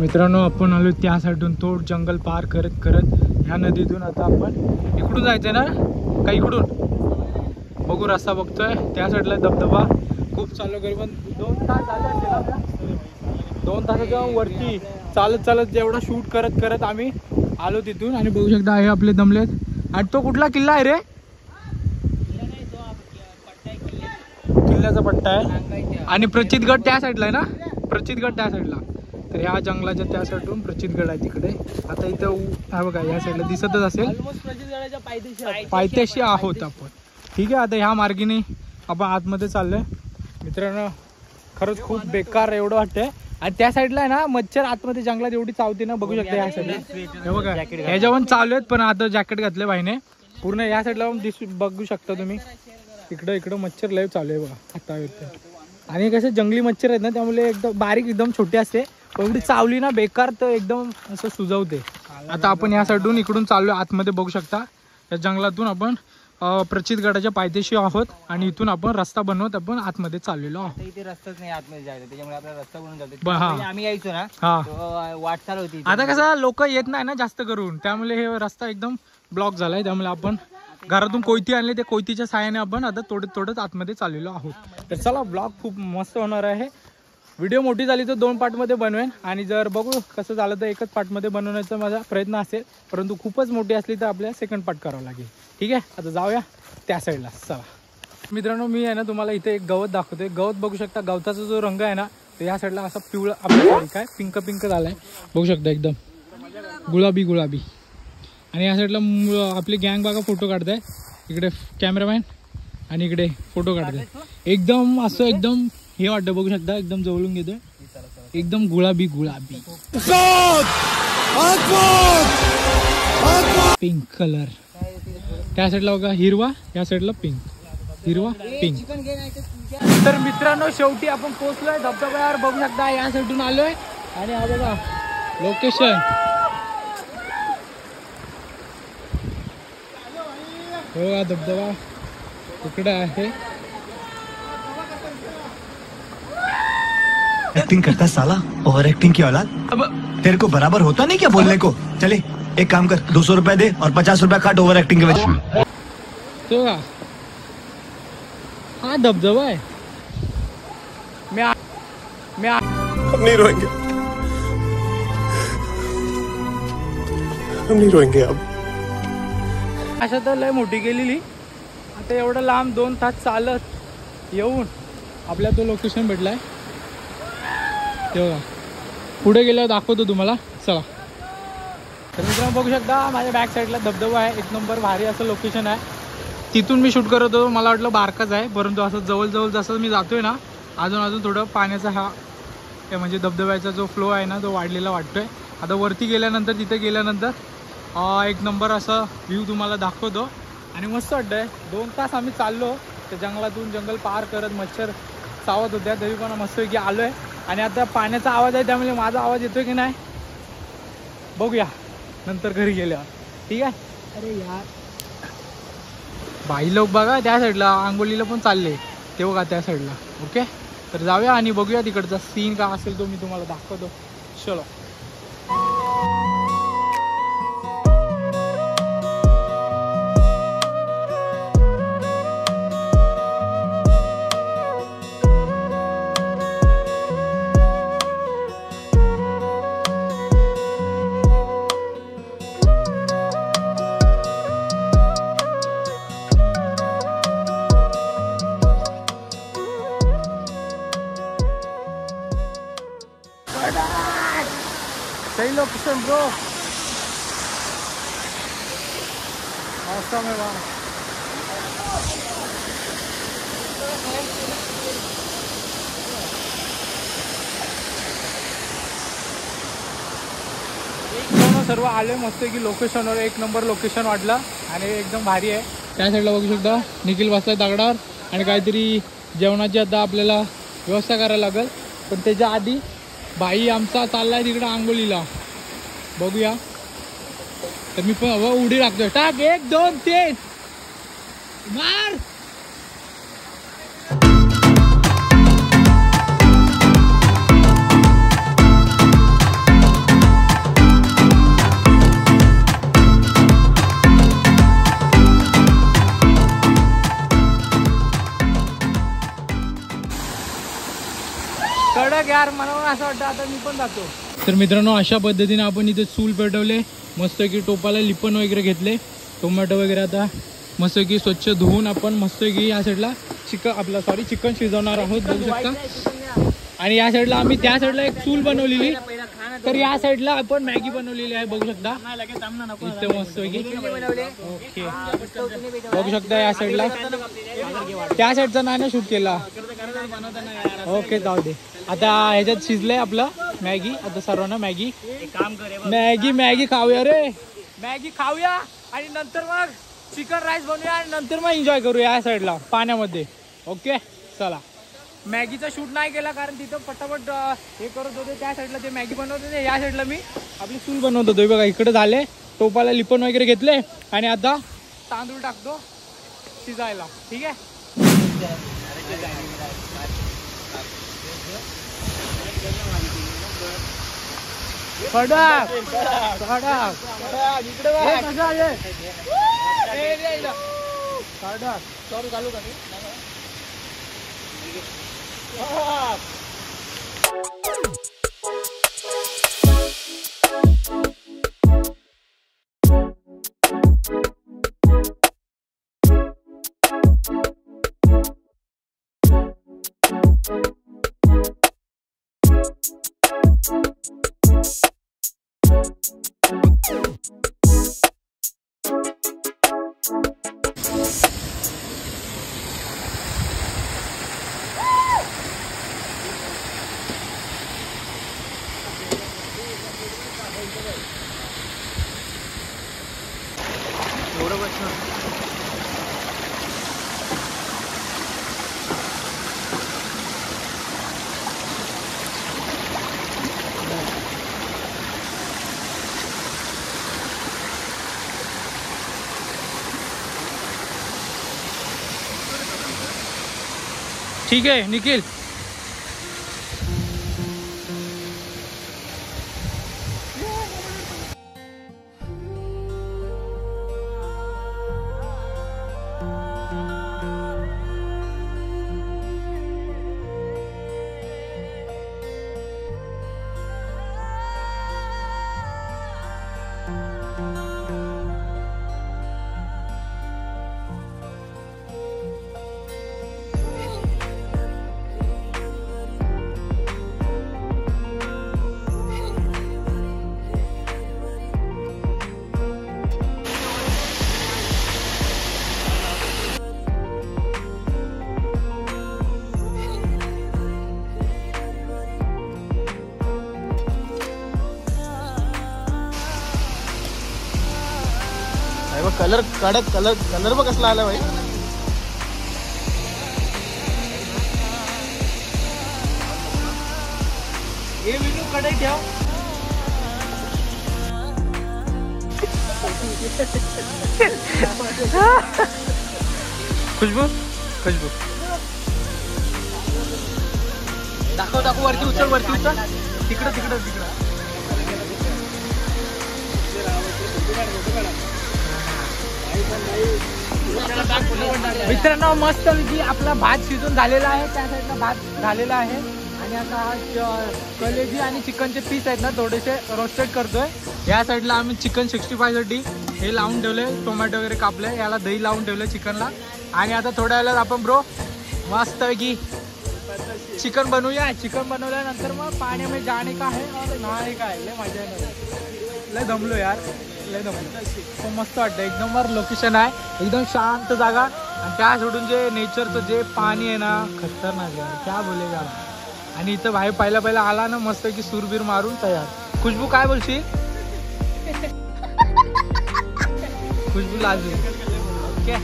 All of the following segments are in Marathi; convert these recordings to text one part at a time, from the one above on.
मित्रांनो आपण आलो त्या साईडून तो जंगल पार करत करत ह्या नदीतून आता आपण इकडून जायचंय ना का इकडून बघू रस्ता बघतोय त्या साईडला धबधबा खूप चालू करू पण 2 तास झाले 2 तासाच्या वरती चालत चालत जेवढा शूट करत करत आम्ही आलो तिथून आणि बघू शकता हे आपले दमलेत आणि तो कुठला किल्ला आहे रे किल्ल्याचा पट्टा आहे आणि प्रचितगड त्या साईडला आहे ना प्रचितगड त्या साईडला तर ह्या जंगलाच्या त्या साईडून प्रचितगड आहे तिकडे आता इथं हा बघा या साईडला दिसतच असेल पायथ्याशी आहोत आपण ठीक आहे आता ह्या मार्गाने आपण आतमध्ये चाललोय मित्रांनो खरंच खूप बेकार एवढं वाटतंय आणि त्या साईडला आहे ना मच्छर आतमध्ये जंगलात एवढी चावते ना बघू शकता या साईडला हे बघा ह्याच्या पण चालू आहेत पण आता जॅकेट घातले भाईने पूर्ण या साईडला बघू शकता तुम्ही इकडं मच्छर लय चालू आहे बघा आता आणि कसे जंगली मच्छर आहेत ना त्यामुळे एकदम बारीक एकदम छोटी असते एवढी चावली ना बेकार तर एकदम असं सुजवते आता आपण या साईडून इकडून चाललोय आतमध्ये बघू शकता या जंगलातून आपण प्रचितगडाच्या पायथ्याशी आहोत आणि इथून आपण रस्ता बनवत आपण आतमध्ये चाललेलो आहोत इथे रस्ताच नाही आतमध्ये जायला त्याच्यामुळे आपला रस्ता बनवून जातो आम्ही यायचो ना वाटचाल होती आता कसं लोक येत नाही ना जास्त करून त्यामुळे हे रस्ता एकदम ब्लॉक झालाय त्यामुळे आपण घरातून कोयती आणले ते कोयतीच्या साहाय्याने आपण आता तोडत आतमध्ये चाललेलो आहोत तर चला ब्लॉग खूप मस्त होणार आहे व्हिडिओ मोठी झाली तर 2 पार्टमध्ये बनवेन आणि जर बघू कसं झालं तर एकच पार्टमध्ये बनवण्याचा माझा प्रयत्न असेल परंतु खूपच मोठी असली तर आपल्याला सेकंड पार्ट करावं लागेल ठीक आहे आता जाऊया त्या साईडला चला मित्रांनो मी आहे ना तुम्हाला इथे एक गवत दाखवतोय गवत बघू शकता गवताचा जो रंग आहे ना तर या साईडला असा पिवळा आपल्या काय पिंक झालाय बघू शकता एकदम गुलाबी आणि या साईडला आपली गँग बघा फोटो काढताय इकडे कॅमेरामॅन आणि इकडे फोटो काढताय एकदम असं एकदम हे वाटतं बघू शकता एकदम जवळून घेतोय एकदम गुलाबी पिंक कलर त्या साईडला बघा हिरवा या साईडला हिरवा पिंक तर मित्रांनो शेवटी आपण पोहोचलोय धबधब्यावर बघू शकता या साईडून आलोय आणि हा बघा लोकेशन हो धबधबा इकडे आहे एक्टिंग करता साला ओवर एक्टिंग की औलाद अब तेरे को बराबर होता नहीं क्या बोलने को चले एक काम कर 200 रुपया दे और 50 रुपया काट ओवर एक्टिंग के वजह तो हा धबधबा है मैं हम नहीं रोएंगे अब अशा तर लय मोठी गेलेली आता एवढं लांब 2 तास चालत येऊन आपल्या तो लोकेशन भेटलाय तेव्हा पुढे गेल्यावर दाखवतो तुम्हाला चला तर मित्रांनो बघू शकता माझ्या बॅक साईडला धबधबा आहे 1 नंबर भारी असं लोकेशन आहे तिथून मी शूट करत होतो मला वाटलं बारकाच आहे परंतु असं जवळ जसं मी जातोय ना अजून थोडं पाण्याचा हा म्हणजे धबधब्याचा जो फ्लो आहे ना तो वाढलेला वाटतोय आता वरती गेल्यानंतर तिथे गेल्यानंतर 1 नंबर असा व्ह्यू तुम्हाला दाखवतो आणि मस्त वाटतंय 2 तास आम्ही चाललो त्या जंगलातून जंगल पार करत मच्छर चावत होत्या तरी पण मस्तपैकी आलोय आणि आता पाण्याचा आवाज आहे त्यामुळे माझा आवाज येतोय की नाही बघूया नंतर घरी गेल्यावर ठीक आहे अरे यार बाई लोक बघा त्या साईडला आंघोळीला पण चालले ते बघा त्या साईडला ओके तर जाऊया आणि बघूया तिकडचा सीन का असेल तो मी तुम्हाला दाखवतो चलो सही लोकेशन ब्रो मौसम है वहाँ सर्व आले मस्त की लोकेशनवर 1 नंबर लोकेशन वाटलं आणि एकदम भारी आहे त्या साईडला बघू शकता निखिल बसलाय दगडावर आणि काहीतरी जेवणाची आता आपल्याला व्यवस्था करायला लागेल पण त्याच्या आधी भाई आमचा चाललाय तिकडे आंघोळीला बघूया तर मी पण उडी टाकतोय टाक 1 2 3 मार कडक यार, मला पण असं वाटतं आता मी पण जातो. तर मित्रांनो अशा पद्धतीने आपण इथे चूल पेटवले, मस्त की टोपाला लिपण वगैरे घेतले, टोमॅटो वगैरे आता मस्त की स्वच्छ धुवून आपण मस्त की या साईडला चिकन शिजवणार आहोत बघू शकता. आणि या साईडला आम्ही त्या साईडला एक चूल बनवलेली, तर या साईडला आपण मॅगी बनवलेली आहे बघू शकता इथे मस्त पैकी. ओके बघू शकता या साईडला, त्या साईडचा नाही शूट केला. ओके जाऊ दे. आता ह्याच्यात शिजलंय आपलं मॅगी. आता सर्वांना मॅगी खाऊया रे, मॅगी खाऊया आणि नंतर मग चिकन राईस बनवूया आणि नंतर मग एन्जॉय करूया या साईडला पाण्यामध्ये. ओके चला. मॅगीचा शूट नाही केला कारण तिथं पटापट हे करत होते, त्या साईडला ते मॅगी बनवत होते, या साईडला मी आपली चूल बनवत होतो. बघा इकडे झाले, टोपाला लिपण वगैरे घेतले आणि आता तांदूळ टाकतो शिजायला. ठीक आहे. ठीक आहे निखिल. कलर कडक कलर बघ कसला आला भाई. हे विनू कडे ठेव. खुशबू दाखव वरती उचल तिकडं. मित्रांनो मस्त पैकी आपला भात शिजून झालेला आहे, त्या साईडला भात झालेला आहे आणि आता हा कलेजी आणि चिकनचे पीस आहेत ना थोडेसे रोस्टेड करतोय. या साईडला आम्ही चिकन 65 साठी हे लावून ठेवले, टोमॅटो वगैरे कापले, याला दही लावून ठेवले चिकनला. आणि आता थोड्या वेळात आपण ब्रो मस्त पैकी चिकन बनवूया. चिकन बनवल्यानंतर मग पाण्यामध्ये जाणे का आहे और नहाने का आहे. लय मजा आहे, लय दमलो यार, लय दमलो. मस्त वाटतं, एक नंबर लोकेशन आहे, एकदम शांत जागा आणि त्या सोडून जे नेचरचं जे पाणी आहे ना खतरनाक यार, क्या बोलेगा. आणि इथं बाहेर पहिला आला ना मस्त की सूरबीर मारून तयार. खुशबू काय बोलशील. खुशबू लाजू. ओके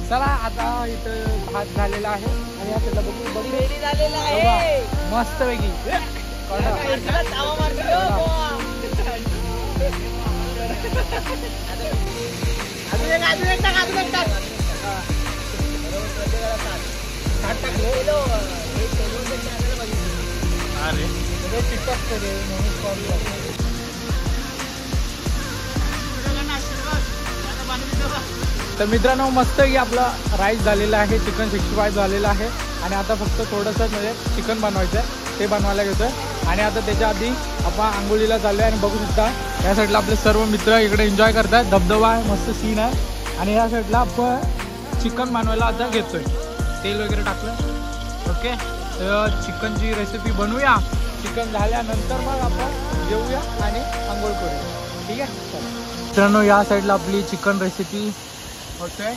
चला आता इथं भात झालेला आहे आणि आता बघू मस्त पैकी तर मित्रांनो मस्त की आपला राईस झालेला आहे, चिकन 65 झालेला आहे आणि आता फक्त थोडंसं म्हणजे चिकन बनवायचं आहे. ते बनवायला घेतोय. आणि आता त्याच्या आधी आपण आंघोळीला चाललोय आणि बघू शकता या साईडला आपले सर्व मित्र इकडे एन्जॉय करतात. धबधबा आहे, मस्त सीन आहे. आणि या साईडला आपण चिकन बनवायला आता घेतोय. तेल वगैरे टाकलं. ओके, तर चिकनची रेसिपी बनवूया. चिकन झाल्यानंतर मग आपण जेवूया आणि आंघोळ करूया. ठीक आहे मित्रांनो, या साईडला आपली चिकन रेसिपी होते.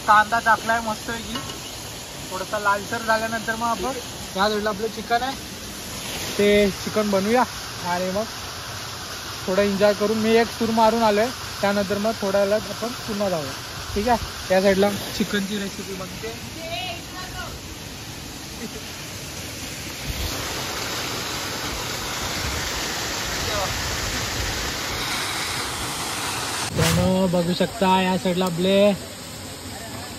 कांदा टाकलाय मस्तपैकी, थोडासा लालसर झाल्यानंतर मग आपण या साईडला आपलं चिकन आहे ते चिकन बनवूया आणि मग थोडं एन्जॉय करून मी एक सूर मारून आलोय. त्यानंतर मग थोड्या वेळात आपण पुन्हा जाऊया. ठीक आहे, या साईडला चिकनची रेसिपी बनते. बघू शकता या साईडला आपले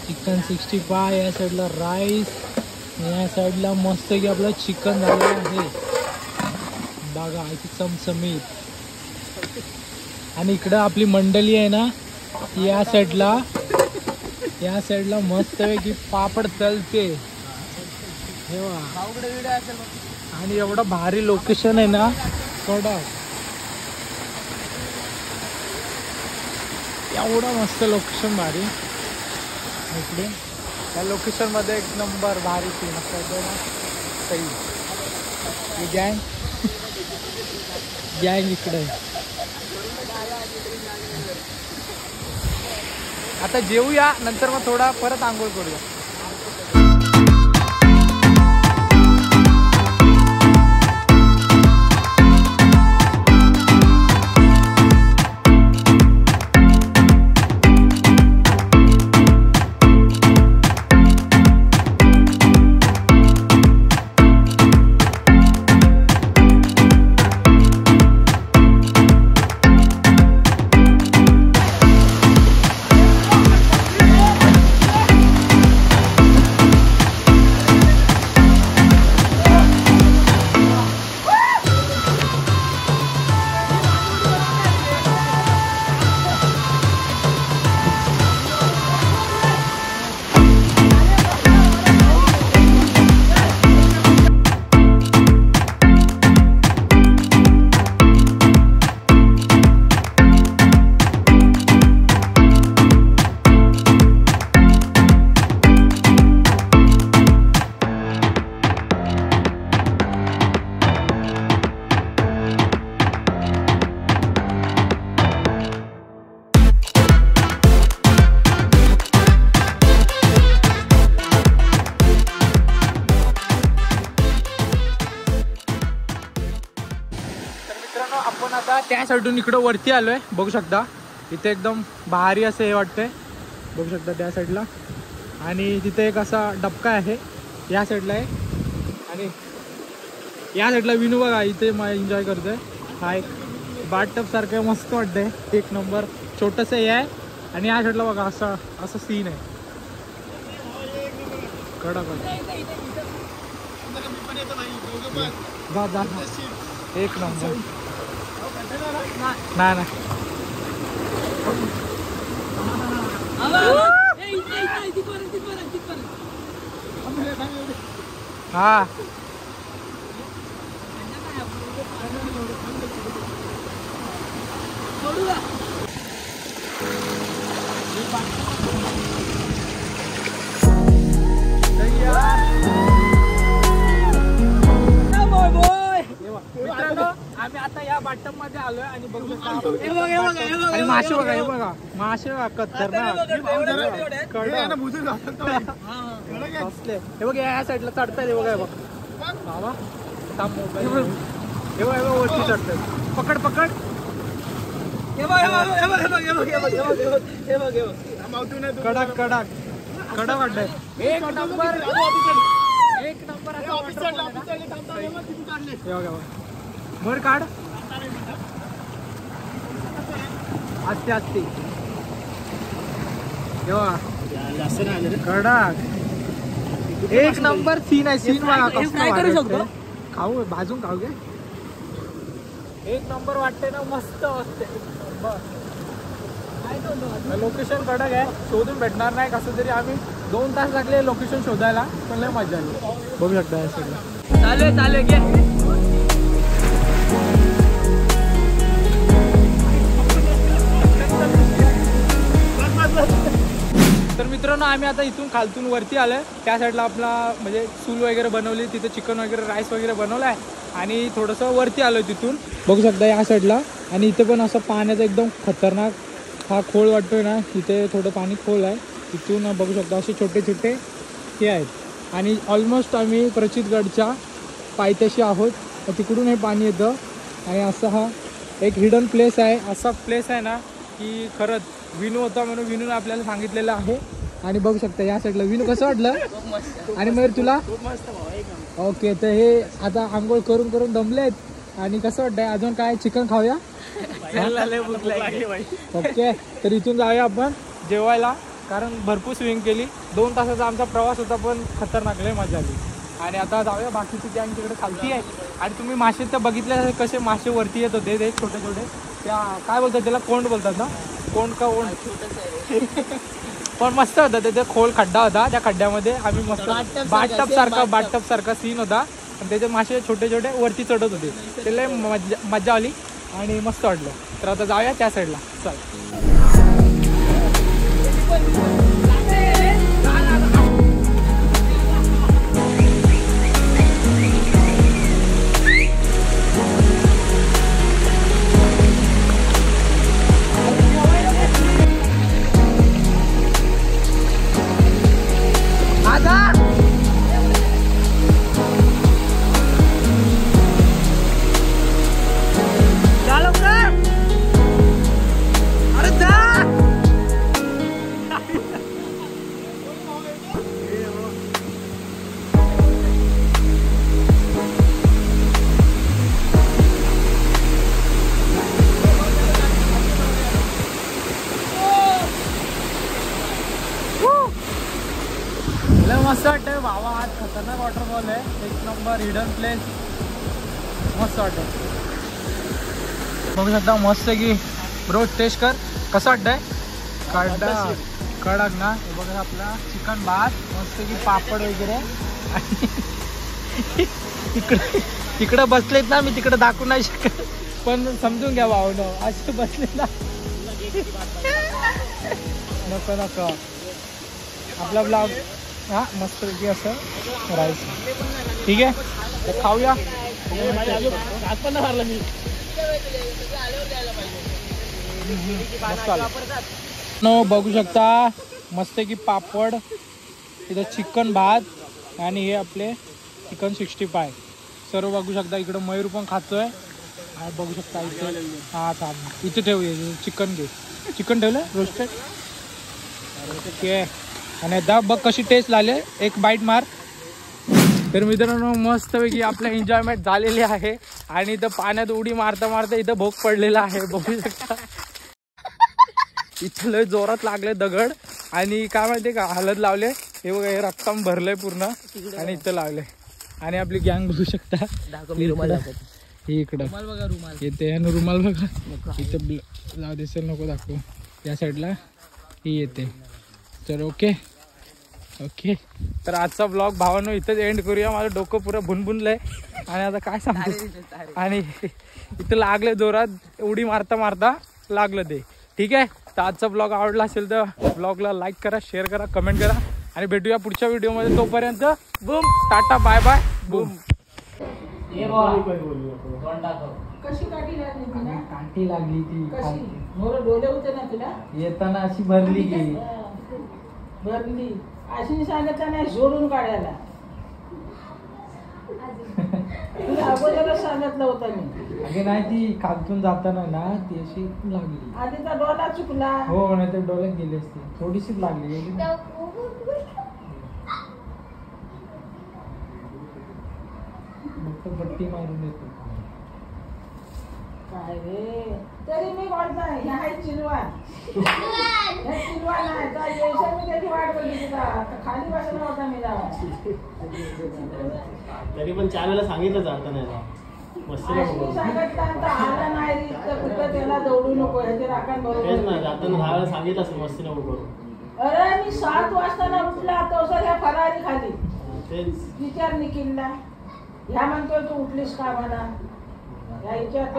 चिकन 65, या साईडला राईस, या साईडला मस्त की आपलं चिकन झालं आहे बघा चमचमीत. आणि इकडं आपली मंडळी आहे ना, या साईडला मस्तपैकी पापड तळते हे बघा. आणि एवढं भारी लोकेशन आहे ना, कडक एवढं मस्त लोकेशन भारी इकडे. त्या लोकेशन मध्ये एक नंबर भारी सीन असतं ना. सही गँग इकडे. आता जेवूया, नंतर मग थोडा परत आंघोळ करूया. आपण आता त्या साईडून इकडं वरती आलोय. बघू शकता इथे एकदम भारी असं हे वाटतंय. बघू शकता त्या साईडला. आणि तिथे एक असा डबका आहे या साईडला आहे. आणि या साईडला विनू बघा इथे एन्जॉय करतोय. हा एक बाथटब सारखं मस्त वाटतंय, एक नंबर छोटंसं हे आहे. आणि या साईडला बघा असं सीन आहे कडक. जा एक नंबर. नाही हा मित्रांनो, आम्ही आता या बाथटब मध्ये आलोय आणि बघू शकता मासे बघा. हे बघा मासे बघा खतरनाक. हे बघा या साईडला चढताय. हे बघा बाबा मोबाईल. हे बघा वरती चढताय. पकड. कडक वाटतंय. एक नंबर. भर काढ. असते कडक. एक नंबर सीन आहे. सीन काय करू शकतो. खाऊ भाजून खाऊ घे. एक नंबर वाटते ना. मस्त असते. लोकेशन कडक आहे, शोधून भेटणार नाही. कसं तरी आम्ही 2 तास लागले लोकेशन शोधायला, पण लय मजा आली. बघू शकता या सगळं चालेल घे. तर मित्रांनो आम्ही आता इथून खालतून वरती आलोय. त्या साईडला आपला म्हणजे चूल वगैरे बनवली, तिथे चिकन वगैरे राईस वगैरे बनवलं आहे आणि थोडंसं वरती आलोय तिथून. बघू शकता या साईडला. आणि इथे पण असं पाण्याचं एकदम खतरनाक हा खोल वाटतोय ना, इथे थोडं पाणी खोल आहे. तिथून बघू शकता असे छोटे छोटे हे आहेत. आणि ऑलमोस्ट आम्ही प्रचितगडच्या पायथ्याशी आहोत. तिकडून हे पाणी येतं आणि असं हा एक हिडन प्लेस आहे. असा प्लेस आहे ना की खरंच विनू होता म्हणून विनून आपल्याला सांगितलेलं आहे. आणि बघू शकता या साईडला. विनू कसं वाटलं? आणि मग तुला? ओके, तर हे आता आंघोळ करून करून दमलेत आणि कसं वाटतंय? अजून काय चिकन खाऊया? ओके, तर इथून जाऊया आपण जेवायला, कारण भरपूर स्विमिंग केली. 2 तासाचा आमचा प्रवास होता, पण खतरनाक लय मजा आली. आणि आता जाऊया, बाकीची गँग तिकडे खालती आहे. आणि तुम्ही मासे तर बघितले कसे मासे वरती येत होते, ते छोटे छोटे. त्या काय बोलतात त्याला? कोंड बोलतात ना? कोंड का ओंड? पण मस्त होता. त्याचा खोल खड्डा होता, त्या खड्ड्यामध्ये आम्ही मस्त बाटटप सारखा सीन होता. आणि त्याचे मासे छोटे छोटे वरती चढत होते. ते लय मजा आली आणि मस्त वाटलं. तर आता जाऊया त्या साईडला. चल. मस्त वाटतंय भावा. आज खतरनाक वॉटरफॉल आहे, 1 नंबर हिडन प्लेस. मस्त वाटतंय. बघू शकता मस्त की रोज टेस्ट कर. कसं वाटतंय? कडक ना. बघा आपला चिकन भात मस्त की पापड वगैरे. आणि तिकडं बसलेत ना, मी तिकडे दाखवू नाही शकत, पण समजून घ्या भावनो असे बसलेत ना. नको आपला ब्लॉग हा मस्त की असं करायचं. ठीक आहे, तर खाऊया. बघू शकता मस्त की पापड, इथं चिकन भात आणि हे आपले चिकन 65 सर्व बघू शकता. इकडं मयूर पण खातोय. बघू शकता इथे. हा थांब, इथे ठेवूया चिकन. घे चिकन ठेवलं रोस्टेड. ओके, आणि आता बघ कशी टेस्ट लागले. एक बाईट मार. तर मित्रांनो मस्तपैकी आपलं एन्जॉयमेंट झालेली आहे. आणि इथं पाण्यात उडी मारता मारता इथं भोग पडलेला आहे. बघू शकता इथं लय जोरात लागले दगड. आणि काय माहितीये का, हलत लावले. हे बघा, हे रक्कम भरलंय पूर्ण आणि इथं लागले. आणि आपली गँग बघू शकता. हे इकडं येते आणि रुमाल बघा इथं लाव दिसेल, नको दाखवू. या साईडला ही येते. तर ओके, तर आजचा ब्लॉग भावांनो इथंच एंड करूया. माझं डोकं पुरं भुनभुनलंय आणि आता काय सांगतो. आणि इथं लागले जोरात, उडी मारता मारता लागलं ते. ठीक आहे, तर आजचा ब्लॉग आवडला असेल तर ब्लॉगला लाईक करा, शेअर करा, कमेंट करा आणि भेटूया पुढच्या व्हिडिओमध्ये. तोपर्यंत boom, tata, bye bye, boom. काठी लागली ती डोले होते ना तुला, येताना अशी भरली की भरली अशी सांगितलं नाही सोडून काढायला. तुला अगोदरच सांगितलं होतं मी. अगे नाही, ती खालतून जाताना ना ती अशी लागली. आधीचा डोला चुकला. हो, नाही तर डोळ्यात गेली असती. थोडीशीच लागली. बट्टी मारून येतो काय रे, तरी मी बोलताय ह्या चिलवा नाही तर येशा मी त्याची वाट बघितली. खाली बसला होता मी जावा. तरी पण 4 वेळा सांगितलं जातं नाही सांगितलं आला नाही तर त्याला दौडू नको ह्याचे राखण बरोबर. जाताना 10 वेळा सांगितलं असं मस्ती नको करू. अरे मी 7 वाजता उठला तो सगळ्या फरारी खाली विचार निकिनला ह्या म्हणतोय तू उठलीस का म्हणा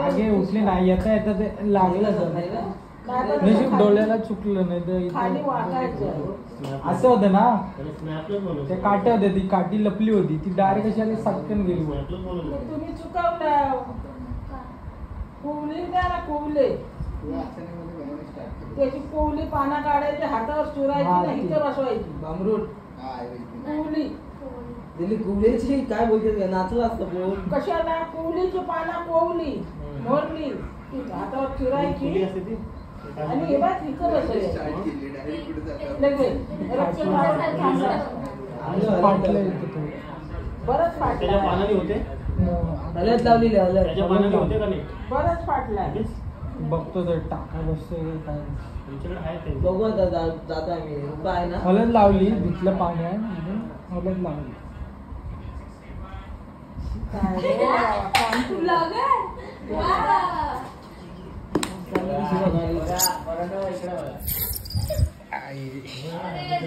आगे उठले नाही येता येता ते लागलं नशीब डोळ्याला चुकलं नाही तर खाली वाकायचं असं होतं ना ते काट्या होत्या ती काठी लपली होती ती डायरेक्ट अशी सटकन गेली तुम्ही चुकवलं कोवली द्या ना कोवले त्याची कोवली पाना काढायची हातावर चुरायची ना इथे बसवायची अमरूट कोवली दिल्ली कुबळेची काय बोलते नाचलं असतं कशाला कोवलीची पाना कोवली मोरली हातावर चुरायची आणि हे बघ इथं बसवायची बरंच फाटलं हलत लावलेली बरंच फाटलं बघतो तर टाका बसतोय काय बघू आता जातो आम्ही आहे ना हलत लावली धुतलं पाण्यात हलत लावली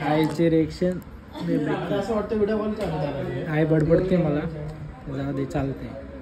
आईचे रिएक्शन असं वाटतं व्हिडिओ कॉल आई बडबडते मला जाऊ दे चालते